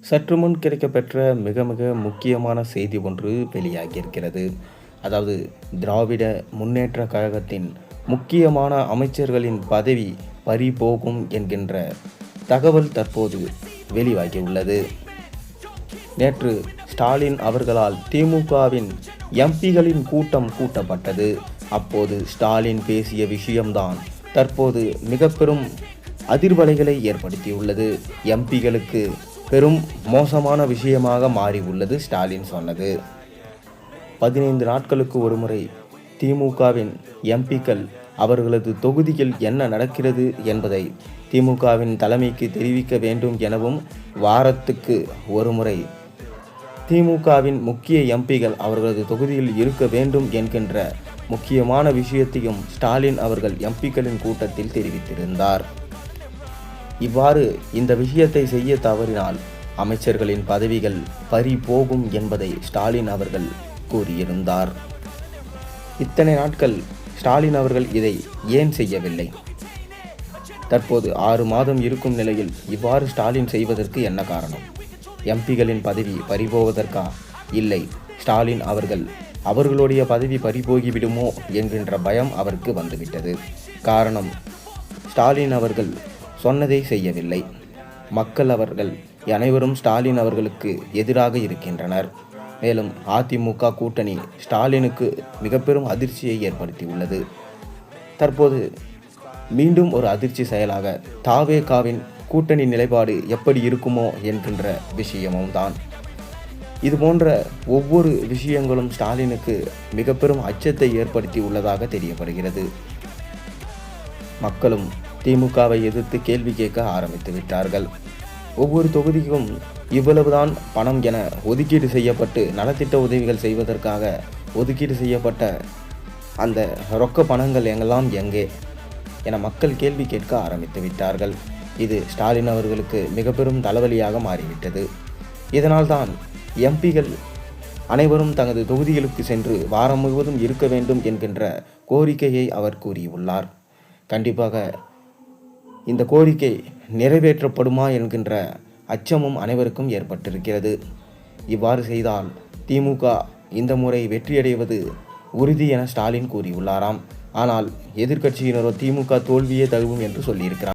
சற்று முன் கிடைக்கப்பெற்ற மிக மிக முக்கியமான செய்தி ஒன்று வெளியாகியிருக்கிறது. அதாவது திராவிட முன்னேற்ற கழகத்தின் முக்கியமான அமைச்சர்களின் பதவி பறிபோகும் என்கின்ற தகவல் தற்போது வெளியாகியுள்ளது. நேற்று ஸ்டாலின் அவர்களால் திமுகவின் எம்பிகளின் கூட்டம் கூட்டப்பட்டது. அப்போது ஸ்டாலின் பேசிய விஷயம்தான் தற்போது மிக பெரும் அதிர்வலைகளை ஏற்படுத்தியுள்ளது. எம்பிகளுக்கு பெரும் மோசமான விஷயமாக மாறி உள்ளது ஸ்டாலின் சொன்னது. 15 நாட்களுக்கு ஒருமுறை திமுகவின் எம்பிக்கள் அவர்களது தொகுதியில் என்ன நடக்கிறது என்பதை திமுகவின் தலைமைக்கு தெரிவிக்க வேண்டும் எனவும், வாரத்துக்கு ஒருமுறை திமுகவின் முக்கிய எம்பிகள் அவர்களது தொகுதியில் இருக்க வேண்டும் என்கின்ற முக்கியமான விஷயத்தையும் ஸ்டாலின் அவர்கள் எம்பிக்களின் கூட்டத்தில் தெரிவித்திருந்தார். இவ்வாறு இந்த விஷயத்தை செய்ய தவறினால் அமைச்சர்களின் பதவிகள் பறி போகும் என்பதை ஸ்டாலின் அவர்கள் கூறியிருந்தார். இத்தனை நாட்கள் ஸ்டாலின் அவர்கள் இதை ஏன் செய்யவில்லை? தற்போது 6 மாதம் இருக்கும் நிலையில் இவ்வாறு ஸ்டாலின் செய்வதற்கு என்ன காரணம்? எம்பிகளின் பதவி பறிபோவதற்கா? இல்லை, ஸ்டாலின் அவர்கள் அவர்களுடைய பதவி பறிபோகிவிடுமோ என்கின்ற பயம் அவருக்கு வந்துவிட்டது. காரணம், ஸ்டாலின் அவர்கள் சொன்னதை செய்யவில்லை. மக்கள் அவர்கள் அனைவரும் ஸ்டாலின் அவர்களுக்கு எதிராக இருக்கின்றனர். மேலும் அதிமுக கூட்டணி ஸ்டாலினுக்கு மிக பெரும் அதிர்ச்சியை ஏற்படுத்தியுள்ளது. தற்போது மீண்டும் ஒரு அதிர்ச்சி செயலாக தாவேகாவின் கூட்டணி நிலைப்பாடு எப்படி இருக்குமோ என்கின்ற விஷயமும் தான். இதுபோன்ற ஒவ்வொரு விஷயங்களும் ஸ்டாலினுக்கு மிக பெரும் அச்சத்தை ஏற்படுத்தி உள்ளதாக தெரியப்படுகிறது. மக்களும் திமுகவை எதிர்த்து கேள்வி கேட்க ஆரம்பித்து விட்டார்கள். ஒவ்வொரு தொகுதிக்கும் இவ்வளவுதான் பணம் என ஒதுக்கீடு செய்யப்பட்டு நலத்திட்ட உதவிகள் செய்வதற்காக ஒதுக்கீடு செய்யப்பட்ட அந்த ரொக்க பணங்கள் எங்கே என மக்கள் கேள்வி கேட்க ஆரம்பித்து விட்டார்கள். இது ஸ்டாலின் அவர்களுக்கு மிக பெரும் தலைவலியாக மாறிவிட்டது. இதனால்தான் எம்பிகள் அனைவரும் தனது தொகுதிகளுக்கு சென்று வாரம் முழுவதும் இருக்க வேண்டும் என்கின்ற கோரிக்கையை அவர் கூறியுள்ளார். கண்டிப்பாக இந்த கோரிக்கை நிறைவேற்றப்படுமா என்கின்ற அச்சமும் அனைவருக்கும் ஏற்பட்டிருக்கிறது. இவ்வாறு செய்தால் திமுக இந்த முறை வெற்றியடைவது உறுதி என ஸ்டாலின் கூறியுள்ளாராம். ஆனால் எதிர்க்கட்சியினரோ திமுக தோல்வியே தழுவும் என்று சொல்லியிருக்கிறார்.